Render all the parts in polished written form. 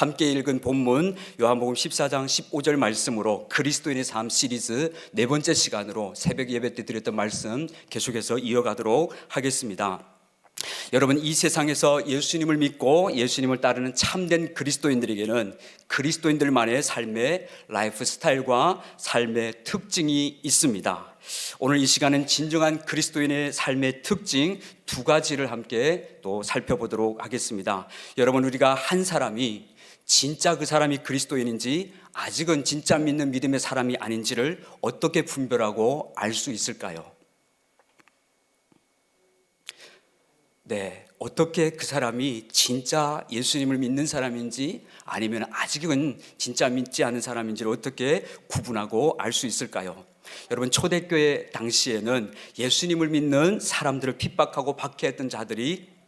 함께 읽은 본문 요한복음 14장 15절 말씀으로 그리스도인의 삶 시리즈 네 번째 시간으로 새벽 예배 때 드렸던 말씀 계속해서 이어가도록 하겠습니다. 여러분, 이 세상에서 예수님을 믿고 예수님을 따르는 참된 그리스도인들에게는 그리스도인들만의 삶의 라이프 스타일과 삶의 특징이 있습니다. 오늘 이 시간은 진정한 그리스도인의 삶의 특징 두 가지를 함께 또 살펴보도록 하겠습니다. 여러분, 우리가 한 사람이 진짜 그 사람이 그리스도인인지 아직은 진짜 믿는 믿음의 사람이 아닌지를 어떻게 분별하고 알 수 있을까요? 네, 어떻게 그 사람이 진짜 예수님을 믿는 사람인지 아니면 아직은 진짜 믿지 않은 사람인지를 어떻게 구분하고 알 수 있을까요? 여러분, 초대교회 당시에는 예수님을 믿는 사람들을 핍박하고 박해했던 자들이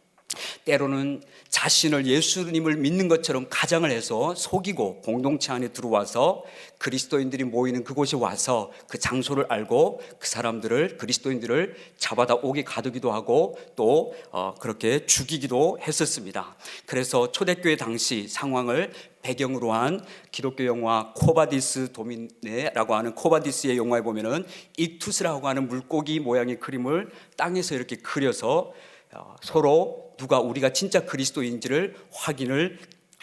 때로는 자신을 예수님을 믿는 것처럼 가장을 해서 속이고 공동체 안에 들어와서 그리스도인들이 모이는 그곳에 와서 그 장소를 알고 그 사람들을, 그리스도인들을 잡아다 옥에 가두기도 하고 또 그렇게 죽이기도 했었습니다. 그래서 초대교회 당시 상황을 배경으로 한 기독교 영화 코바디스 도미네라고 하는 코바디스의 영화에 보면은 익투스라고 하는 물고기 모양의 그림을 땅에서 이렇게 그려서 서로 누가 우리가 진짜 그리스도인지를 확인을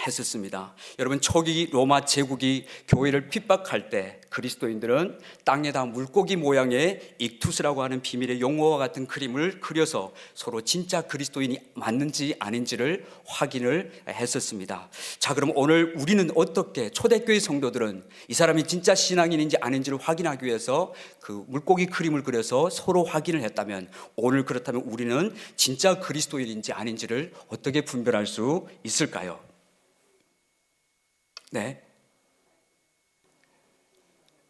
했었습니다. 여러분, 초기 로마 제국이 교회를 핍박할 때 그리스도인들은 땅에다 물고기 모양의 익투스라고 하는 비밀의 용어와 같은 그림을 그려서 서로 진짜 그리스도인이 맞는지 아닌지를 확인을 했었습니다. 자, 그럼 오늘 우리는 어떻게, 초대교회 성도들은 이 사람이 진짜 신앙인인지 아닌지를 확인하기 위해서 그 물고기 그림을 그려서 서로 확인을 했다면, 오늘 그렇다면 우리는 진짜 그리스도인인지 아닌지를 어떻게 분별할 수 있을까요?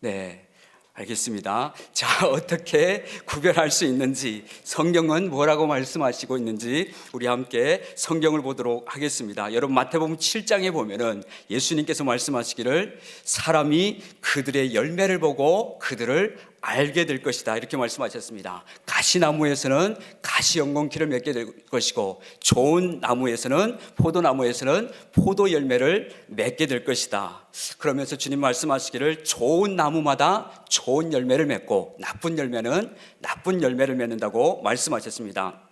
네, 알겠습니다. 자, 어떻게 구별할 수 있는지, 성경은 뭐라고 말씀하시고 있는지 우리 함께 성경을 보도록 하겠습니다. 여러분, 마태복음 7장에 보면은 예수님께서 말씀하시기를 사람이 그들의 열매를 보고 그들을 알게 될 것이다, 이렇게 말씀하셨습니다. 가시나무에서는 가시연공키를 맺게 될 것이고 좋은 나무에서는, 포도나무에서는 포도 열매를 맺게 될 것이다. 그러면서 주님 말씀하시기를 좋은 나무마다 좋은 열매를 맺고 나쁜 열매는 나쁜 열매를 맺는다고 말씀하셨습니다.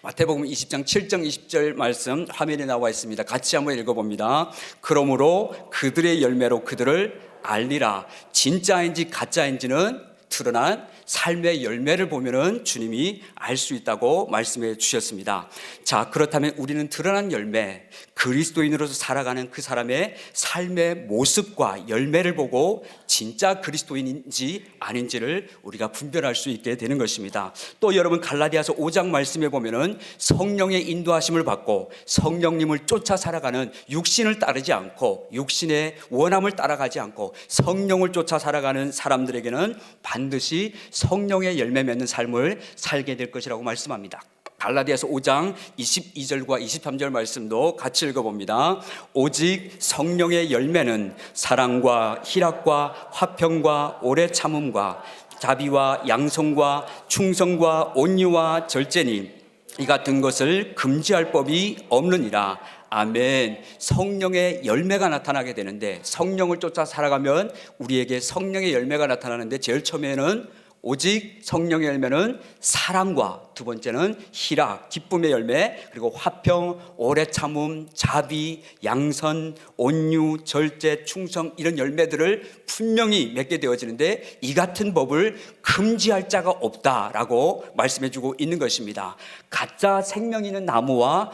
마태복음 20장 7절 20절 말씀 화면에 나와 있습니다. 같이 한번 읽어봅니다. 그러므로 그들의 열매로 그들을 알리라. 진짜인지 가짜인지는 드러난 삶의 열매를 보면은 주님이 알 수 있다고 말씀해 주셨습니다. 자, 그렇다면 우리는 드러난 열매, 그리스도인으로서 살아가는 그 사람의 삶의 모습과 열매를 보고 진짜 그리스도인인지 아닌지를 우리가 분별할 수 있게 되는 것입니다. 또 여러분, 갈라디아서 5장 말씀에 보면은 성령의 인도하심을 받고 성령님을 쫓아 살아가는, 육신을 따르지 않고 육신의 원함을 따라가지 않고 성령을 쫓아 살아가는 사람들에게는 반드시 성령의 열매 맺는 삶을 살게 될 것이라고 말씀합니다. 갈라디아서 5장 22절과 23절 말씀도 같이 읽어봅니다. 오직 성령의 열매는 사랑과 희락과 화평과 오래 참음과 자비와 양성과 충성과 온유와 절제니 이 같은 것을 금지할 법이 없느니라. 아멘. 성령의 열매가 나타나게 되는데, 성령을 쫓아 살아가면 우리에게 성령의 열매가 나타나는데, 제일 처음에는 오직 성령의 열매는 사랑과, 두 번째는 희락, 기쁨의 열매, 그리고 화평, 오래 참음, 자비, 양선, 온유, 절제, 충성, 이런 열매들을 분명히 맺게 되어지는데 이 같은 법을 금지할 자가 없다라고 말씀해주고 있는 것입니다. 가짜 생명 있는 나무와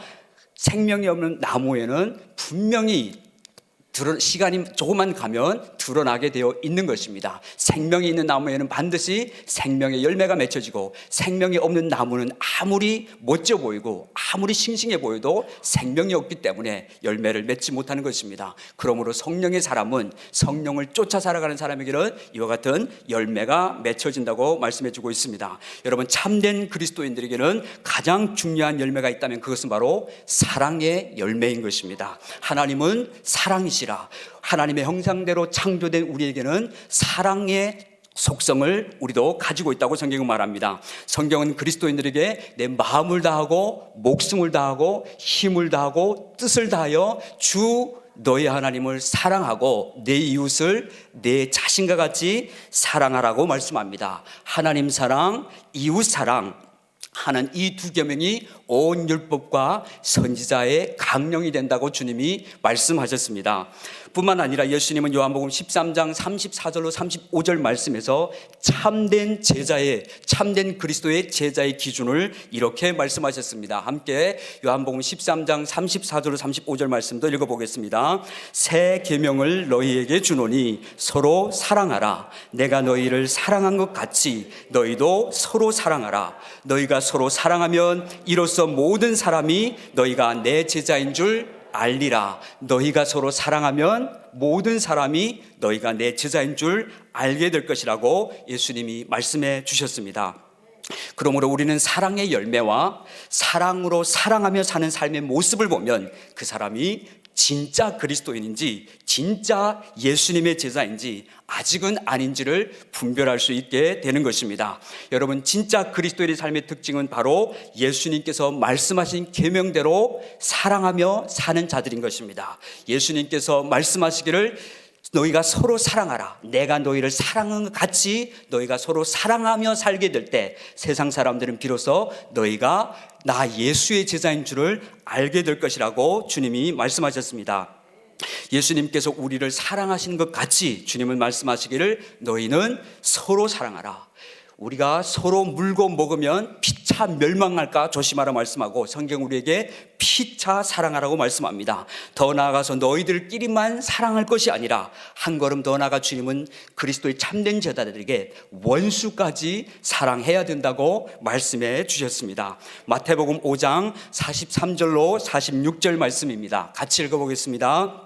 생명이 없는 나무에는 분명히 시간이 조금만 가면 드러나게 되어 있는 것입니다. 생명이 있는 나무에는 반드시 생명의 열매가 맺혀지고, 생명이 없는 나무는 아무리 멋져 보이고 아무리 싱싱해 보여도 생명이 없기 때문에 열매를 맺지 못하는 것입니다. 그러므로 성령의 사람은, 성령을 쫓아 살아가는 사람에게는 이와 같은 열매가 맺혀진다고 말씀해 주고 있습니다. 여러분, 참된 그리스도인들에게는 가장 중요한 열매가 있다면 그것은 바로 사랑의 열매인 것입니다. 하나님은 사랑이시라. 하나님의 형상대로 창조된 우리에게는 사랑의 속성을 우리도 가지고 있다고 성경은 말합니다. 성경은 그리스도인들에게 내 마음을 다하고 목숨을 다하고 힘을 다하고 뜻을 다하여 주 너희 하나님을 사랑하고 내 이웃을 내 자신과 같이 사랑하라고 말씀합니다. 하나님 사랑, 이웃 사랑 하는 이 두 계명이 온 율법과 선지자의 강령이 된다고 주님이 말씀하셨습니다. 뿐만 아니라 예수님은 요한복음 13장 34절로 35절 말씀에서 참된 그리스도의 제자의 기준을 이렇게 말씀하셨습니다. 함께 요한복음 13장 34절로 35절 말씀도 읽어보겠습니다. 새 계명을 너희에게 주노니 서로 사랑하라. 내가 너희를 사랑한 것 같이 너희도 서로 사랑하라. 너희가 서로 사랑하면 이로써 모든 사람이 너희가 내 제자인 줄 알리라. 너희가 서로 사랑하면 모든 사람이 너희가 내 제자인 줄 알게 될 것이라고 예수님이 말씀해 주셨습니다. 그러므로 우리는 사랑의 열매와 사랑으로 사랑하며 사는 삶의 모습을 보면 그 사람이 진짜 그리스도인인지 진짜 예수님의 제자인지 아직은 아닌지를 분별할 수 있게 되는 것입니다. 여러분, 진짜 그리스도인의 삶의 특징은 바로 예수님께서 말씀하신 계명대로 사랑하며 사는 자들인 것입니다. 예수님께서 말씀하시기를 너희가 서로 사랑하라. 내가 너희를 사랑한 것 같이 너희가 서로 사랑하며 살게 될 때 세상 사람들은 비로소 너희가 나 예수의 제자인 줄을 알게 될 것이라고 주님이 말씀하셨습니다. 예수님께서 우리를 사랑하시는 것 같이 주님은 말씀하시기를 너희는 서로 사랑하라. 우리가 서로 물고 먹으면 피차 멸망할까 조심하라 말씀하고 성경 우리에게 피차 사랑하라고 말씀합니다. 더 나아가서 너희들끼리만 사랑할 것이 아니라 한 걸음 더 나아가 주님은 그리스도의 참된 제자들에게 원수까지 사랑해야 된다고 말씀해 주셨습니다. 마태복음 5장 43절로 46절 말씀입니다. 같이 읽어보겠습니다.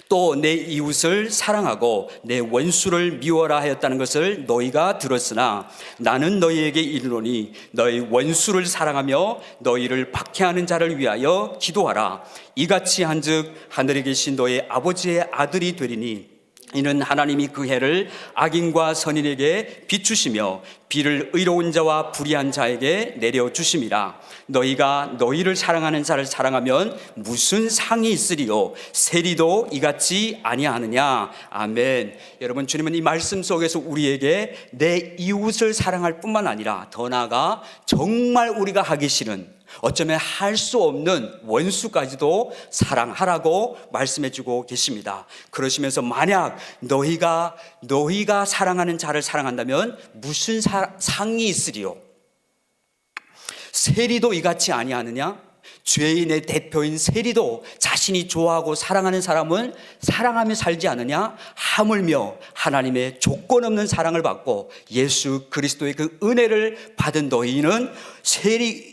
또 내 이웃을 사랑하고 내 원수를 미워라 하였다는 것을 너희가 들었으나 나는 너희에게 이르노니 너희 원수를 사랑하며 너희를 박해하는 자를 위하여 기도하라. 이같이 한즉 하늘에 계신 너희 아버지의 아들이 되리니 이는 하나님이 그 해를 악인과 선인에게 비추시며 비를 의로운 자와 불의한 자에게 내려주심이라. 너희가 너희를 사랑하는 자를 사랑하면 무슨 상이 있으리요? 세리도 이같이 아니하느냐. 아멘. 여러분, 주님은 이 말씀 속에서 우리에게 내 이웃을 사랑할 뿐만 아니라 더 나아가 정말 우리가 하기 싫은, 어쩌면 할 수 없는 원수까지도 사랑하라고 말씀해 주고 계십니다. 그러시면서 만약 너희가 사랑하는 자를 사랑한다면 무슨 상이 있으리요? 세리도 이같이 아니하느냐? 죄인의 대표인 세리도 자신이 좋아하고 사랑하는 사람은 사랑하며 살지 않느냐? 하물며 하나님의 조건 없는 사랑을 받고 예수 그리스도의 그 은혜를 받은 너희는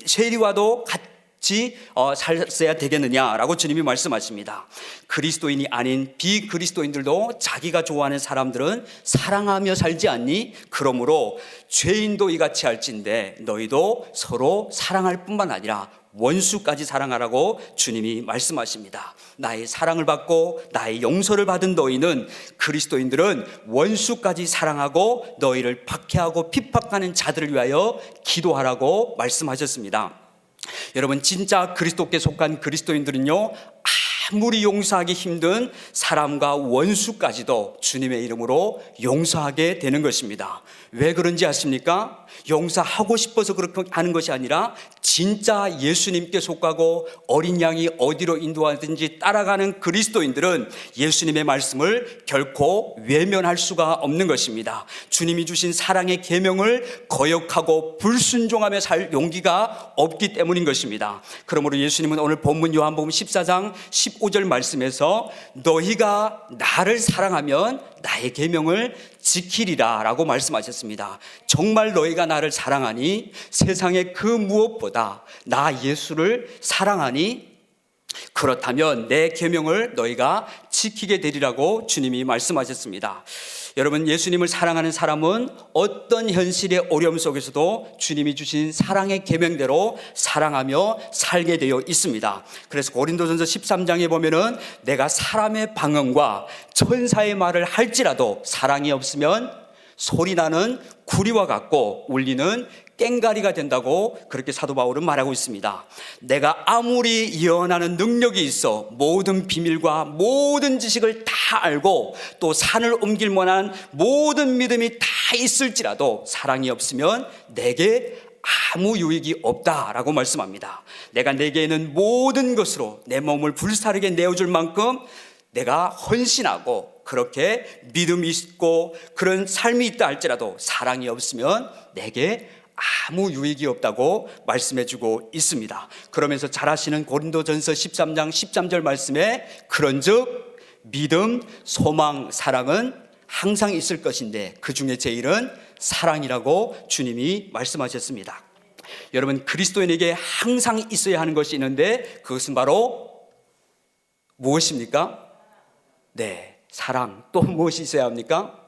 세리와도 같이 살아야 되겠느냐라고 주님이 말씀하십니다. 그리스도인이 아닌 비그리스도인들도 자기가 좋아하는 사람들은 사랑하며 살지 않니? 그러므로 죄인도 이같이 할진대 너희도 서로 사랑할 뿐만 아니라 원수까지 사랑하라고 주님이 말씀하십니다. 나의 사랑을 받고 나의 용서를 받은 너희는, 그리스도인들은 원수까지 사랑하고 너희를 박해하고 핍박하는 자들을 위하여 기도하라고 말씀하셨습니다. 여러분, 진짜 그리스도께 속한 그리스도인들은요, 아무리 용서하기 힘든 사람과 원수까지도 주님의 이름으로 용서하게 되는 것입니다. 왜 그런지 아십니까? 용서하고 싶어서 그렇게 하는 것이 아니라 진짜 예수님께 속하고 어린 양이 어디로 인도하든지 따라가는 그리스도인들은 예수님의 말씀을 결코 외면할 수가 없는 것입니다. 주님이 주신 사랑의 계명을 거역하고 불순종하며 살 용기가 없기 때문인 것입니다. 그러므로 예수님은 오늘 본문 요한복음 14장 15절 말씀에서 너희가 나를 사랑하면 나의 계명을 지키리라 라고 말씀하셨습니다. 정말 너희가 나를 사랑하니, 세상의 그 무엇보다 나 예수를 사랑하니, 그렇다면 내 계명을 너희가 지키게 되리라고 주님이 말씀하셨습니다. 여러분, 예수님을 사랑하는 사람은 어떤 현실의 어려움 속에서도 주님이 주신 사랑의 계명대로 사랑하며 살게 되어 있습니다. 그래서 고린도전서 13장에 보면은 내가 사람의 방언과 천사의 말을 할지라도 사랑이 없으면 소리나는 구리와 같고 울리는 꽹가리가 된다고 그렇게 사도 바울은 말하고 있습니다. 내가 아무리 예언하는 능력이 있어 모든 비밀과 모든 지식을 다 알고 또 산을 옮길 만한 모든 믿음이 다 있을지라도 사랑이 없으면 내게 아무 유익이 없다라고 말씀합니다. 내가 내게 있는 모든 것으로 내 몸을 불사르게 내어줄 만큼 내가 헌신하고 그렇게 믿음이 있고 그런 삶이 있다 할지라도 사랑이 없으면 내게 아무 유익이 없다고 말씀해주고 있습니다. 그러면서 잘 아시는 고린도전서 13장 13절 말씀에 그런즉 믿음, 소망, 사랑은 항상 있을 것인데 그 중에 제일은 사랑이라고 주님이 말씀하셨습니다. 여러분, 그리스도인에게 항상 있어야 하는 것이 있는데 그것은 바로 무엇입니까? 네, 사랑. 또 무엇이 있어야 합니까?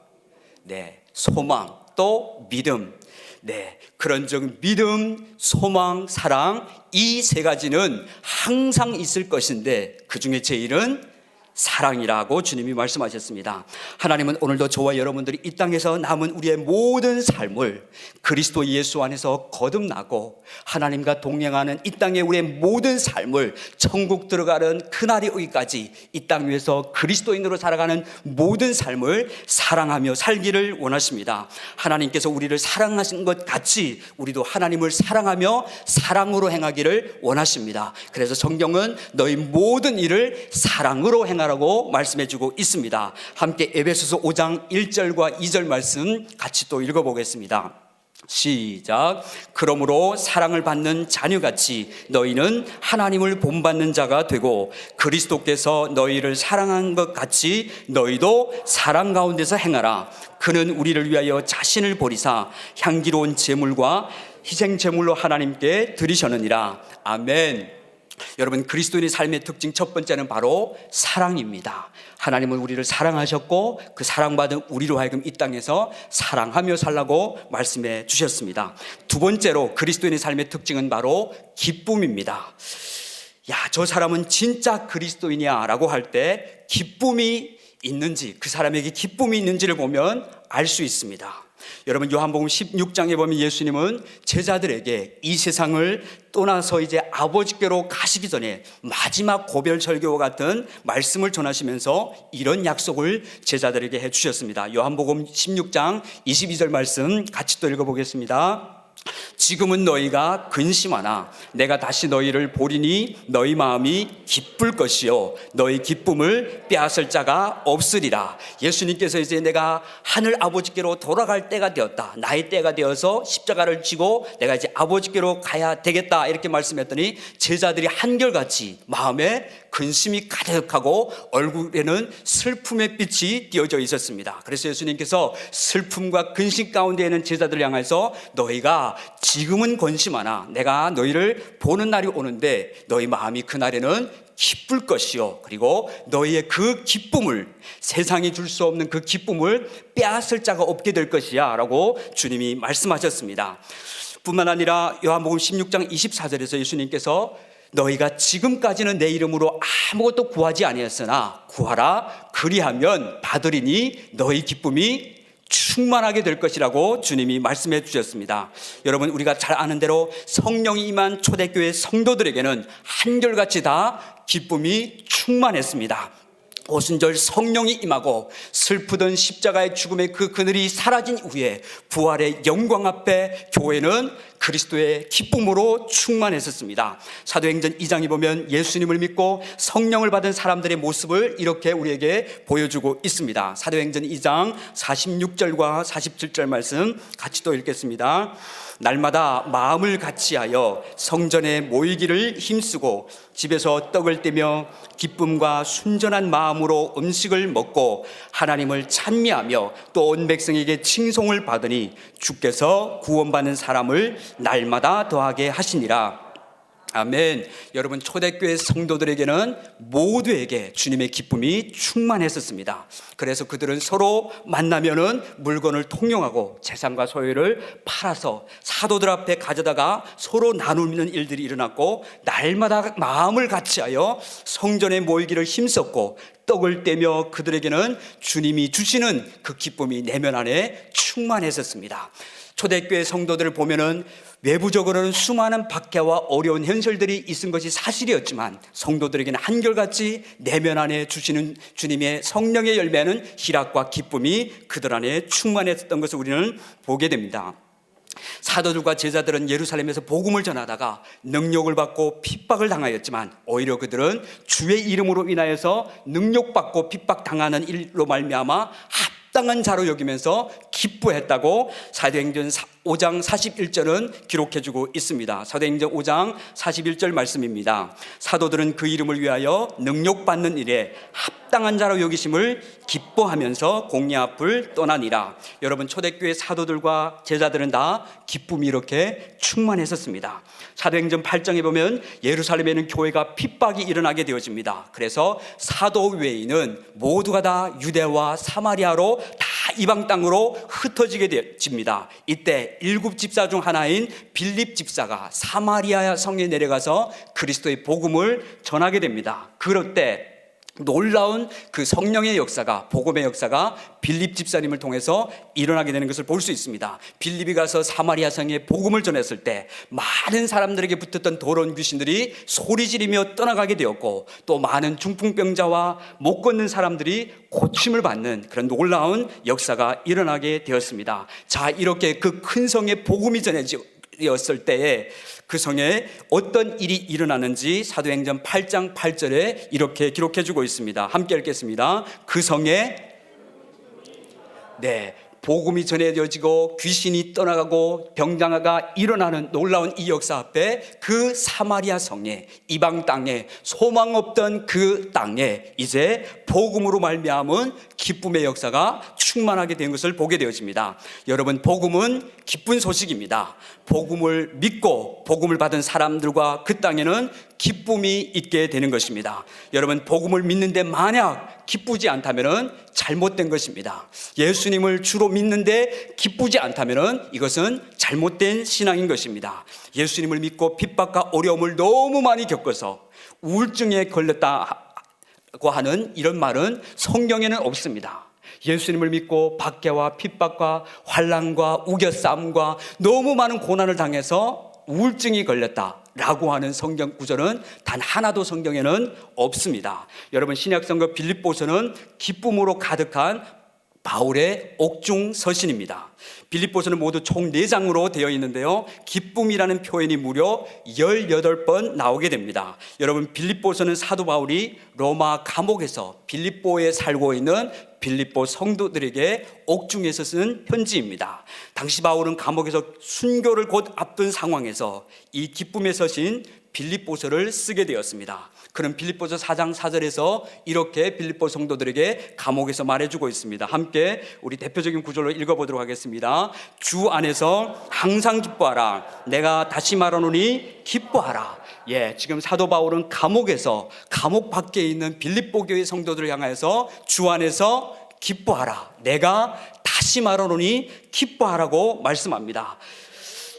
네, 소망, 또 믿음. 네, 그런즉 믿음, 소망, 사랑 이 세 가지는 항상 있을 것인데 그 중에 제일은 사랑이라고 주님이 말씀하셨습니다. 하나님은 오늘도 저와 여러분들이 이 땅에서 남은 우리의 모든 삶을 그리스도 예수 안에서 거듭나고 하나님과 동행하는 이 땅의 우리의 모든 삶을 천국 들어가는 그날이 오기까지 이 땅 위에서 그리스도인으로 살아가는 모든 삶을 사랑하며 살기를 원하십니다. 하나님께서 우리를 사랑하신 것 같이 우리도 하나님을 사랑하며 사랑으로 행하기를 원하십니다. 그래서 성경은 너희 모든 일을 사랑으로 행하라고 말씀해주고 있습니다. 함께 에베소서 5장 1절과 2절 말씀 같이 또 읽어보겠습니다. 시작. 그러므로 사랑을 받는 자녀같이 너희는 하나님을 본받는 자가 되고 그리스도께서 너희를 사랑한 것 같이 너희도 사랑 가운데서 행하라. 그는 우리를 위하여 자신을 버리사 향기로운 제물과 희생 제물로 하나님께 드리셨느니라. 아멘. 여러분, 그리스도인의 삶의 특징 첫 번째는 바로 사랑입니다. 하나님은 우리를 사랑하셨고 그 사랑받은 우리로 하여금 이 땅에서 사랑하며 살라고 말씀해 주셨습니다. 두 번째로 그리스도인의 삶의 특징은 바로 기쁨입니다. 야, 저 사람은 진짜 그리스도인이야 라고 할 때 기쁨이 있는지, 그 사람에게 기쁨이 있는지를 보면 알 수 있습니다. 여러분, 요한복음 16장에 보면 예수님은 제자들에게 이 세상을 떠나서 이제 아버지께로 가시기 전에 마지막 고별 설교와 같은 말씀을 전하시면서 이런 약속을 제자들에게 해주셨습니다. 요한복음 16장 22절 말씀 같이 또 읽어보겠습니다. 지금은 너희가 근심하나 내가 다시 너희를 보리니 너희 마음이 기쁠 것이요 너희 기쁨을 빼앗을 자가 없으리라. 예수님께서 이제 내가 하늘 아버지께로 돌아갈 때가 되었다, 나의 때가 되어서 십자가를 지고 내가 이제 아버지께로 가야 되겠다 이렇게 말씀했더니 제자들이 한결같이 마음에 근심이 가득하고 얼굴에는 슬픔의 빛이 띄어져 있었습니다. 그래서 예수님께서 슬픔과 근심 가운데 있는 제자들을 향해서 너희가 지금은 근심하나 내가 너희를 보는 날이 오는데 너희 마음이 그날에는 기쁠 것이요 그리고 너희의 그 기쁨을, 세상이 줄 수 없는 그 기쁨을 빼앗을 자가 없게 될 것이야 라고 주님이 말씀하셨습니다. 뿐만 아니라 요한복음 16장 24절에서 예수님께서 너희가 지금까지는 내 이름으로 아무것도 구하지 아니했으나 구하라 그리하면 받으리니 너희 기쁨이 충만하게 될 것이라고 주님이 말씀해 주셨습니다. 여러분, 우리가 잘 아는 대로 성령이 임한 초대교회 성도들에게는 한결같이 다 기쁨이 충만했습니다. 오순절 성령이 임하고 슬프던 십자가의 죽음의 그 그늘이 사라진 이후에 부활의 영광 앞에 교회는 그리스도의 기쁨으로 충만했었습니다. 사도행전 2장에 보면 예수님을 믿고 성령을 받은 사람들의 모습을 이렇게 우리에게 보여주고 있습니다. 사도행전 2장 46절과 47절 말씀 같이 또 읽겠습니다. 날마다 마음을 같이하여 성전에 모이기를 힘쓰고 집에서 떡을 떼며 기쁨과 순전한 마음으로 음식을 먹고 하나님을 찬미하며 또 온 백성에게 칭송을 받으니 주께서 구원받는 사람을 날마다 더하게 하시니라. 아멘. 여러분, 초대교회 성도들에게는 모두에게 주님의 기쁨이 충만했었습니다. 그래서 그들은 서로 만나면은 물건을 통용하고 재산과 소유를 팔아서 사도들 앞에 가져다가 서로 나누는 일들이 일어났고 날마다 마음을 같이하여 성전에 모이기를 힘썼고 떡을 떼며 그들에게는 주님이 주시는 그 기쁨이 내면 안에 충만했었습니다. 초대교회 성도들을 보면은 외부적으로는 수많은 박해와 어려운 현실들이 있은 것이 사실이었지만 성도들에게는 한결같이 내면 안에 주시는 주님의 성령의 열매는 희락과 기쁨이 그들 안에 충만했던 것을 우리는 보게 됩니다. 사도들과 제자들은 예루살렘에서 복음을 전하다가 능력을 받고 핍박을 당하였지만 오히려 그들은 주의 이름으로 인하여서 능력받고 핍박당하는 일로 말미암아 합당한 자로 여기면서 기뻐했다고 사도행전 5장 41절은 기록해주고 있습니다. 사도행전 5장 41절 말씀입니다. 사도들은 그 이름을 위하여 능력받는 일에 합당한 자로 여기심을 기뻐하면서 공회 앞을 떠나니라. 여러분, 초대교회 사도들과 제자들은 다 기쁨이 이렇게 충만했었습니다. 사도행전 8장에 보면 예루살렘에는 교회가 핍박이 일어나게 되어집니다. 그래서 사도 외에는 모두가 다 유대와 사마리아로 다 이방 땅으로 흩어지게 되어집니다. 이때 7 집사 중 하나인 빌립 집사가 사마리아 성에 내려가서 그리스도의 복음을 전하게 됩니다. 그럴 때 놀라운 그 성령의 역사가, 복음의 역사가 빌립 집사님을 통해서 일어나게 되는 것을 볼 수 있습니다. 빌립이 가서 사마리아 성에 복음을 전했을 때 많은 사람들에게 붙었던 더러운 귀신들이 소리 지르며 떠나가게 되었고, 또 많은 중풍병자와 못 걷는 사람들이 고침을 받는 그런 놀라운 역사가 일어나게 되었습니다. 자, 이렇게 그 큰 성에 복음이 전해졌을 때에 그 성에 어떤 일이 일어나는지 사도행전 8장 8절에 이렇게 기록해 주고 있습니다. 함께 읽겠습니다. 그 성에 복음이 전해져지고 귀신이 떠나가고 병장아가 일어나는 놀라운 이 역사 앞에 그 사마리아 성에, 이방 땅에, 소망 없던 그 땅에 이제 복음으로 말미암은 기쁨의 역사가 충만하게 된 것을 보게 되어집니다. 여러분, 복음은 기쁜 소식입니다. 복음을 믿고 복음을 받은 사람들과 그 땅에는 기쁨이 있게 되는 것입니다. 여러분, 복음을 믿는데 만약 기쁘지 않다면 잘못된 것입니다. 예수님을 주로 믿는데 기쁘지 않다면 이것은 잘못된 신앙인 것입니다. 예수님을 믿고 핍박과 어려움을 너무 많이 겪어서 우울증에 걸렸다고 하는 이런 말은 성경에는 없습니다. 예수님을 믿고 박해와 핍박과 환난과 우겨싸움과 너무 많은 고난을 당해서 우울증이 걸렸다라고 하는 성경 구절은 단 하나도 성경에는 없습니다. 여러분, 신약성경 빌립보서는 기쁨으로 가득한 바울의 옥중 서신입니다. 빌립보서는 모두 총 4장으로 되어 있는데요, 기쁨이라는 표현이 무려 18번 나오게 됩니다. 여러분, 빌립보서는 사도 바울이 로마 감옥에서 빌립보에 살고 있는 빌립보 성도들에게 옥중에서 쓴 편지입니다. 당시 바울은 감옥에서 순교를 곧 앞둔 상황에서 이 기쁨의 서신 빌립보서를 쓰게 되었습니다. 그는 빌립보서 4장 4절에서 이렇게 빌립보 성도들에게 감옥에서 말해주고 있습니다. 함께 우리 대표적인 구절로 읽어보도록 하겠습니다. 주 안에서 항상 기뻐하라. 내가 다시 말하노니 기뻐하라. 지금 사도 바울은 감옥에서, 감옥 밖에 있는 빌립보 교회 성도들을 향해서 주 안에서 기뻐하라. 내가 다시 말하노니 기뻐하라고 말씀합니다.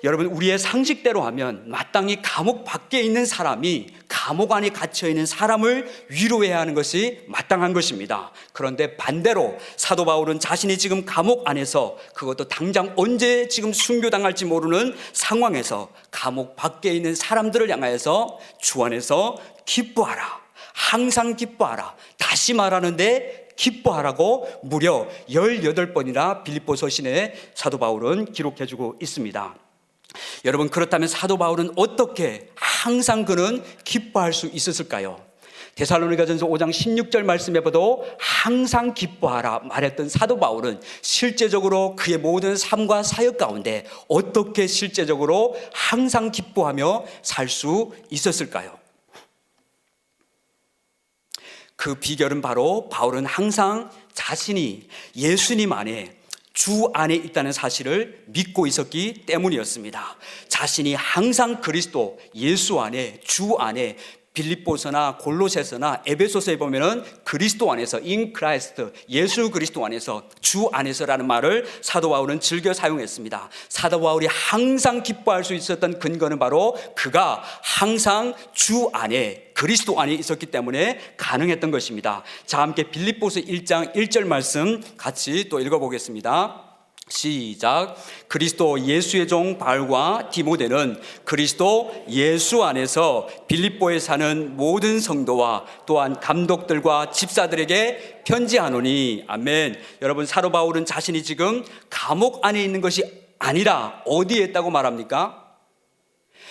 여러분, 우리의 상식대로 하면 마땅히 감옥 밖에 있는 사람이 감옥 안에 갇혀있는 사람을 위로해야 하는 것이 마땅한 것입니다. 그런데 반대로 사도 바울은 자신이 지금 감옥 안에서, 그것도 당장 언제 지금 순교당할지 모르는 상황에서 감옥 밖에 있는 사람들을 향하여서 주 안에서 기뻐하라, 항상 기뻐하라, 다시 말하는데 기뻐하라고 무려 18번이나 빌립보 서신에 사도 바울은 기록해주고 있습니다. 여러분, 그렇다면 사도 바울은 어떻게 항상 그는 기뻐할 수 있었을까요? 데살로니가전서 5장 16절 말씀에 봐도 항상 기뻐하라 말했던 사도 바울은 실제적으로 그의 모든 삶과 사역 가운데 어떻게 실제적으로 항상 기뻐하며 살 수 있었을까요? 그 비결은 바로 바울은 항상 자신이 예수님 안에, 주 안에 있다는 사실을 믿고 있었기 때문이었습니다. 자신이 항상 그리스도, 예수 안에, 주 안에, 빌립보서나 골로새서나 에베소서에 보면은 그리스도 안에서, in Christ, 예수 그리스도 안에서, 주 안에서라는 말을 사도 바울은 즐겨 사용했습니다. 사도 바울이 항상 기뻐할 수 있었던 근거는 바로 그가 항상 주 안에, 그리스도 안에 있었기 때문에 가능했던 것입니다. 자, 함께 빌립보서 1장 1절 말씀 같이 또 읽어보겠습니다. 시작. 그리스도 예수의 종 바울과 디모데는 그리스도 예수 안에서 빌립보에 사는 모든 성도와 또한 감독들과 집사들에게 편지하노니. 아멘. 여러분, 사도 바울은 자신이 지금 감옥 안에 있는 것이 아니라 어디에 있다고 말합니까?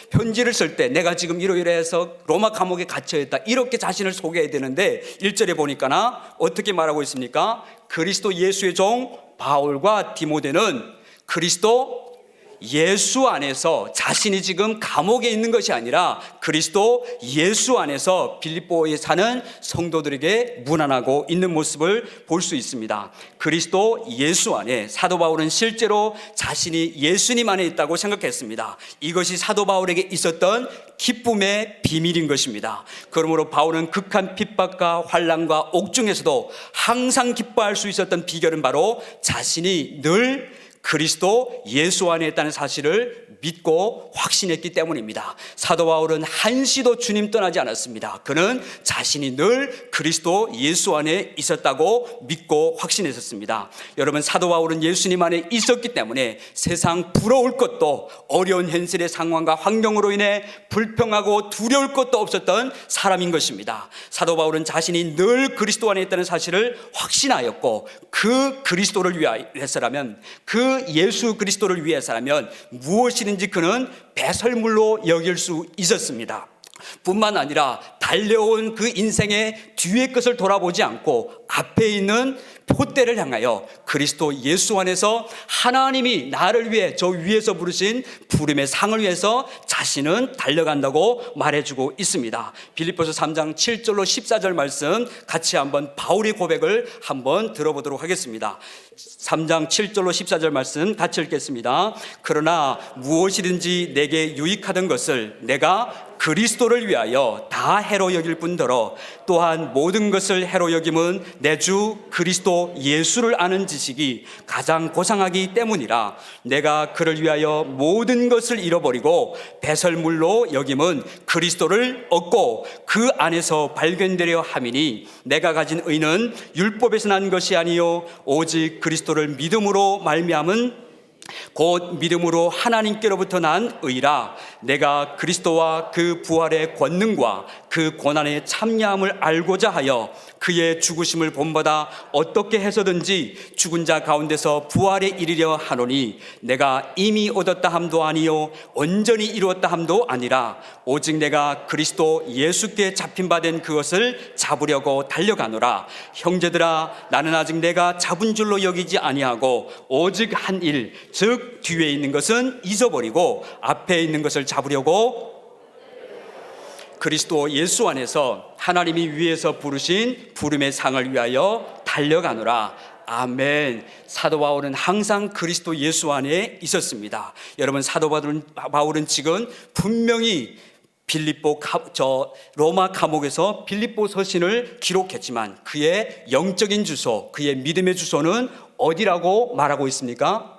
편지를 쓸 때 내가 지금 이러이러해서 로마 감옥에 갇혀 있다, 이렇게 자신을 소개해야 되는데 1절에 보니까 어떻게 말하고 있습니까? 그리스도 예수의 종 바울과 디모데는 그리스도 예수 안에서, 자신이 지금 감옥에 있는 것이 아니라 그리스도 예수 안에서 빌립보에 사는 성도들에게 문안하고 있는 모습을 볼 수 있습니다. 그리스도 예수 안에, 사도 바울은 실제로 자신이 예수님 안에 있다고 생각했습니다. 이것이 사도 바울에게 있었던 기쁨의 비밀인 것입니다. 그러므로 바울은 극한 핍박과 환난과 옥중에서도 항상 기뻐할 수 있었던 비결은 바로 자신이 늘 그리스도 예수 안에 있다는 사실을 믿고 확신했기 때문입니다. 사도 바울은 한시도 주님 떠나지 않았습니다. 그는 자신이 늘 그리스도 예수 안에 있었다고 믿고 확신했었습니다. 여러분, 사도 바울은 예수님 안에 있었기 때문에 세상 부러울 것도, 어려운 현실의 상황과 환경으로 인해 불평하고 두려울 것도 없었던 사람인 것입니다. 사도 바울은 자신이 늘 그리스도 안에 있다는 사실을 확신하였고, 그 그리스도를 위해서라면, 그 예수 그리스도를 위해서라면 무엇이든지 그는 배설물로 여길 수 있었습니다. 뿐만 아니라 달려온 그 인생의 뒤의 것을 돌아보지 않고 앞에 있는 표대를 향하여 그리스도 예수 안에서 하나님이 나를 위해 저 위에서 부르신 부름의 상을 위해서 자신은 달려간다고 말해주고 있습니다. 빌립보서 3장 7절로 14절 말씀 같이 한번 바울의 고백을 한번 들어보도록 하겠습니다. 3장 7절로 14절 말씀 같이 읽겠습니다. 그러나 무엇이든지 내게 유익하던 것을 내가 그리스도를 위하여 다 해로 여길 뿐더러 또한 모든 것을 해로 여김은 내 주 그리스도 예수를 아는 지식이 가장 고상하기 때문이라. 내가 그를 위하여 모든 것을 잃어버리고 배설물로 여김은 그리스도를 얻고 그 안에서 발견되려 함이니 내가 가진 의는 율법에서 난 것이 아니요 오직 그리스도를 믿음으로 말미암은 곧 믿음으로 하나님께로부터 난 의라. 내가 그리스도와 그 부활의 권능과 그 고난의 참여함을 알고자 하여 그의 죽으심을 본받아 어떻게 해서든지 죽은 자 가운데서 부활에 이르려 하노니 내가 이미 얻었다 함도 아니요 온전히 이루었다 함도 아니라 오직 내가 그리스도 예수께 잡힌 바 된 그것을 잡으려고 달려가노라. 형제들아, 나는 아직 내가 잡은 줄로 여기지 아니하고 오직 한 일, 즉 뒤에 있는 것은 잊어버리고 앞에 있는 것을 잡으려고 그리스도 예수 안에서 하나님이 위에서 부르신 부름의 상을 위하여 달려가노라. 아멘. 사도 바울은 항상 그리스도 예수 안에 있었습니다. 여러분, 사도 바울은 지금 분명히 로마 감옥에서 빌립보 서신을 기록했지만 그의 영적인 주소, 그의 믿음의 주소는 어디라고 말하고 있습니까?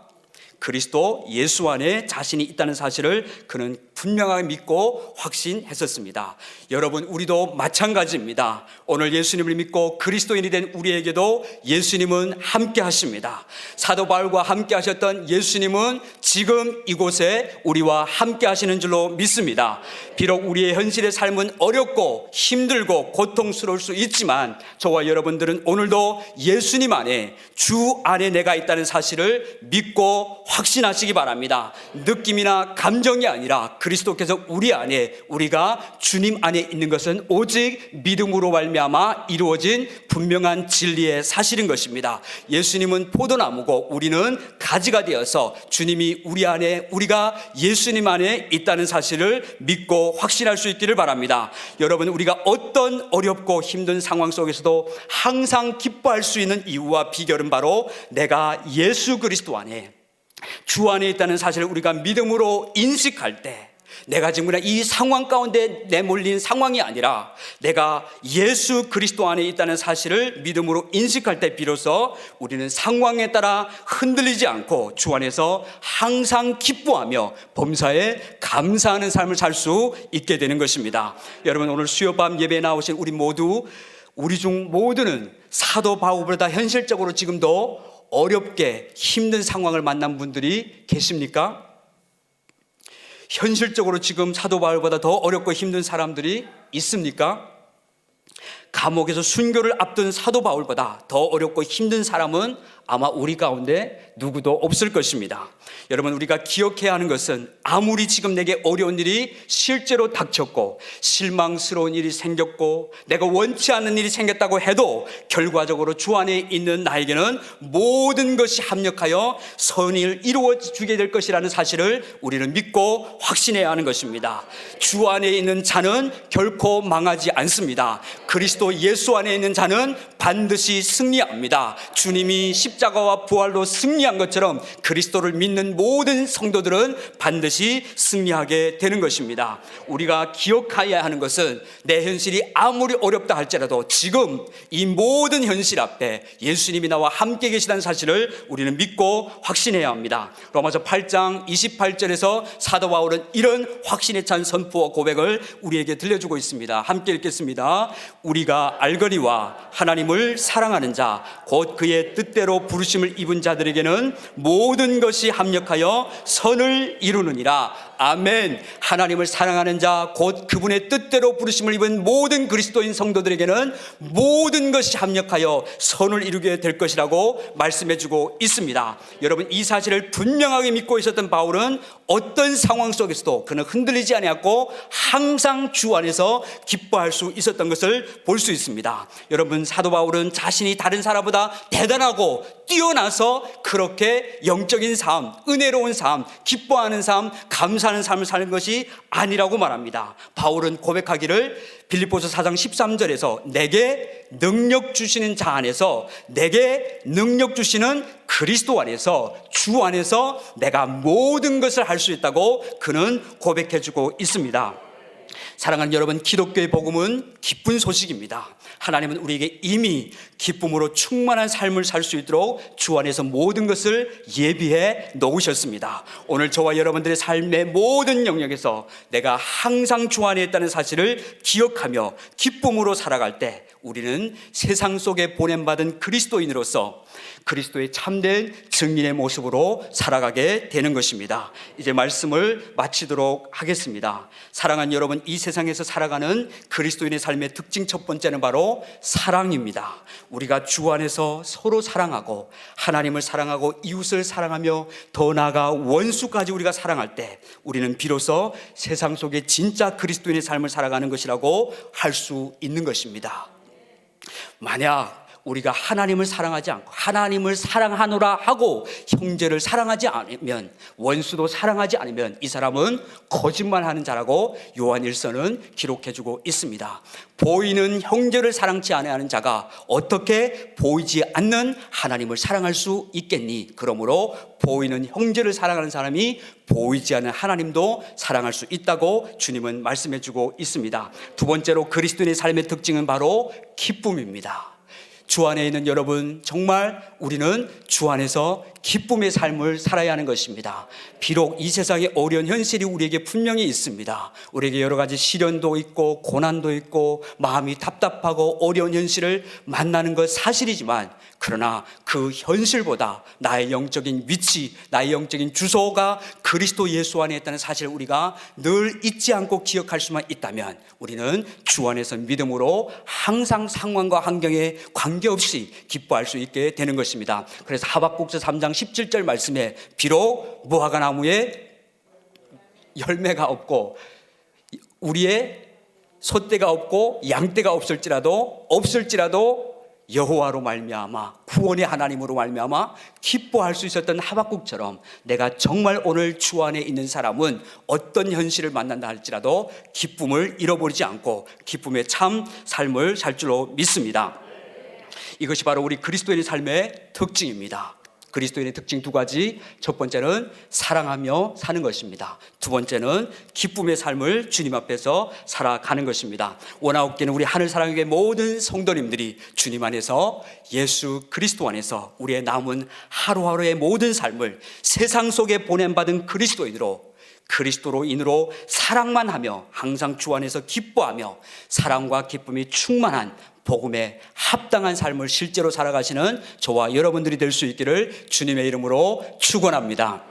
그리스도 예수 안에 자신이 있다는 사실을 그는 분명하게 믿고 확신했었습니다. 여러분, 우리도 마찬가지입니다. 오늘 예수님을 믿고 그리스도인이 된 우리에게도 예수님은 함께 하십니다. 사도 바울과 함께 하셨던 예수님은 지금 이곳에 우리와 함께 하시는 줄로 믿습니다. 비록 우리의 현실의 삶은 어렵고 힘들고 고통스러울 수 있지만 저와 여러분들은 오늘도 예수님 안에, 주 안에 내가 있다는 사실을 믿고 확신하시기 바랍니다. 느낌이나 감정이 아니라 그리스도께서 우리 안에, 우리가 주님 안에 있는 것은 오직 믿음으로 말미암아 이루어진 분명한 진리의 사실인 것입니다. 예수님은 포도나무고 우리는 가지가 되어서 주님이 우리 안에, 우리가 예수님 안에 있다는 사실을 믿고 확신할 수 있기를 바랍니다. 여러분, 우리가 어떤 어렵고 힘든 상황 속에서도 항상 기뻐할 수 있는 이유와 비결은 바로 내가 예수 그리스도 안에, 주 안에 있다는 사실을 우리가 믿음으로 인식할 때, 내가 지금 이 상황 가운데 내몰린 상황이 아니라 내가 예수 그리스도 안에 있다는 사실을 믿음으로 인식할 때 비로소 우리는 상황에 따라 흔들리지 않고 주 안에서 항상 기뻐하며 범사에 감사하는 삶을 살 수 있게 되는 것입니다. 여러분, 오늘 수요밤 예배에 나오신 우리 중 모두는 사도 바울보다 현실적으로 지금도 어렵게 힘든 상황을 만난 분들이 계십니까? 현실적으로 지금 사도 바울보다 더 어렵고 힘든 사람들이 있습니까? 감옥에서 순교를 앞둔 사도 바울보다 더 어렵고 힘든 사람은 아마 우리 가운데 누구도 없을 것입니다. 여러분, 우리가 기억해야 하는 것은 아무리 지금 내게 어려운 일이 실제로 닥쳤고 실망스러운 일이 생겼고 내가 원치 않는 일이 생겼다고 해도 결과적으로 주 안에 있는 나에게는 모든 것이 합력하여 선을 이루어 주게 될 것이라는 사실을 우리는 믿고 확신해야 하는 것입니다. 주 안에 있는 자는 결코 망하지 않습니다. 그리스도 예수 안에 있는 자는 반드시 승리합니다. 주님이 십자가와 부활로 승리한 것처럼 그리스도를 믿는 모든 성도들은 반드시 승리하게 되는 것입니다. 우리가 기억해야 하는 것은 내 현실이 아무리 어렵다 할지라도 지금 이 모든 현실 앞에 예수님이 나와 함께 계시다는 사실을 우리는 믿고 확신해야 합니다. 로마서 8장 28절에서 사도 바울은 이런 확신에 찬 선포와 고백을 우리에게 들려주고 있습니다. 함께 읽겠습니다. 우리가 알거니와 하나님을 사랑하는 자 곧 그의 뜻대로 부르심을 입은 자들에게는 모든 것이 합력하여 선을 이루느니라. 아멘. 하나님을 사랑하는 자 곧 그분의 뜻대로 부르심을 입은 모든 그리스도인 성도들에게는 모든 것이 합력하여 선을 이루게 될 것이라고 말씀해주고 있습니다. 여러분, 이 사실을 분명하게 믿고 있었던 바울은 어떤 상황 속에서도 그는 흔들리지 아니했고 항상 주 안에서 기뻐할 수 있었던 것을 볼 수 있습니다. 여러분, 사도 바울은 자신이 다른 사람보다 대단하고 뛰어나서 그렇게 영적인 삶, 은혜로운 삶, 기뻐하는 삶, 감사하는 삶을 사는 것이 아니라고 말합니다. 바울은 고백하기를 빌립보서 4장 13절에서 내게 능력 주시는 자 안에서, 내게 능력 주시는 그리스도 안에서, 주 안에서 내가 모든 것을 할 수 있다고 그는 고백해주고 있습니다. 사랑하는 여러분, 기독교의 복음은 기쁜 소식입니다. 하나님은 우리에게 이미 기쁨으로 충만한 삶을 살 수 있도록 주 안에서 모든 것을 예비해 놓으셨습니다. 오늘 저와 여러분들의 삶의 모든 영역에서 내가 항상 주 안에 있다는 사실을 기억하며 기쁨으로 살아갈 때 우리는 세상 속에 보냄받은 그리스도인으로서 그리스도의 참된 증인의 모습으로 살아가게 되는 것입니다. 이제 말씀을 마치도록 하겠습니다. 사랑하는 여러분, 이 세상에서 살아가는 그리스도인의 삶의 특징 첫 번째는 바로 사랑입니다. 우리가 주 안에서 서로 사랑하고 하나님을 사랑하고 이웃을 사랑하며 더 나아가 원수까지 우리가 사랑할 때 우리는 비로소 세상 속에 진짜 그리스도인의 삶을 살아가는 것이라고 할 수 있는 것입니다. 만약 우리가 하나님을 사랑하지 않고 하나님을 사랑하노라 하고 형제를 사랑하지 않으면, 원수도 사랑하지 않으면 이 사람은 거짓말하는 자라고 요한 1서는 기록해주고 있습니다. 보이는 형제를 사랑치 않아하는 자가 어떻게 보이지 않는 하나님을 사랑할 수 있겠니? 그러므로 보이는 형제를 사랑하는 사람이 보이지 않는 하나님도 사랑할 수 있다고 주님은 말씀해주고 있습니다. 두 번째로 그리스도인의 삶의 특징은 바로 기쁨입니다. 주 안에 있는 여러분, 정말 우리는 주 안에서 기쁨의 삶을 살아야 하는 것입니다. 비록 이 세상에 어려운 현실이 우리에게 분명히 있습니다. 우리에게 여러 가지 시련도 있고 고난도 있고 마음이 답답하고 어려운 현실을 만나는 것 사실이지만, 그러나 그 현실보다 나의 영적인 위치, 나의 영적인 주소가 그리스도 예수 안에 있다는 사실을 우리가 늘 잊지 않고 기억할 수만 있다면 우리는 주 안에서 믿음으로 항상 상황과 환경에 관계없이 기뻐할 수 있게 되는 것입니다. 그래서 하박국서 3장 17절 말씀에 비록 무화과 나무에 열매가 없고 우리의 소떼가 없고 양떼가 없을지라도 여호와로 말미암아, 구원의 하나님으로 말미암아 기뻐할 수 있었던 하박국처럼 내가 정말 오늘 주 안에 있는 사람은 어떤 현실을 만난다 할지라도 기쁨을 잃어버리지 않고 기쁨의 참 삶을 살 줄로 믿습니다. 이것이 바로 우리 그리스도인의 삶의 특징입니다. 그리스도인의 특징 두 가지. 첫 번째는 사랑하며 사는 것입니다. 두 번째는 기쁨의 삶을 주님 앞에서 살아가는 것입니다. 원하옵기는 우리 하늘 사랑의 모든 성도님들이 주님 안에서, 예수 그리스도 안에서 우리의 남은 하루하루의 모든 삶을 세상 속에 보냄받은 그리스도로 인으로 사랑만 하며 항상 주 안에서 기뻐하며 사랑과 기쁨이 충만한 복음에 합당한 삶을 실제로 살아가시는 저와 여러분들이 될 수 있기를 주님의 이름으로 축원합니다.